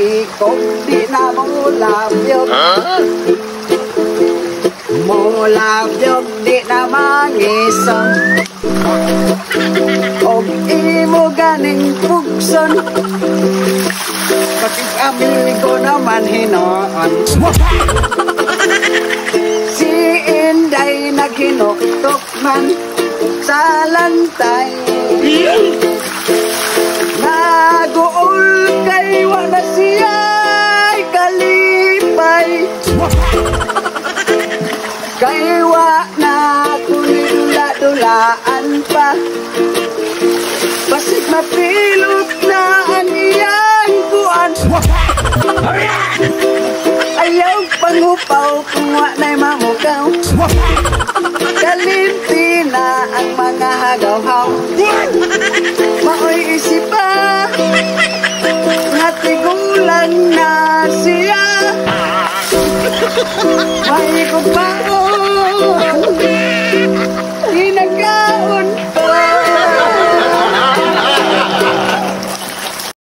Kung di na mo labyog mo labyog di na mangisong og imo ganing pugson pati amigo naman hinoon si Inday naghinuktok man sa lantay naguol kay wala siya'y kalipay kay wa na kunidula-dulaan pa basig mapilot na ang iyang kuan ayaw pangupaw kung wa na'y mamugaw kalimpi na ang mga hagaw-haw maoy isipa natigulan na siya mahigog pa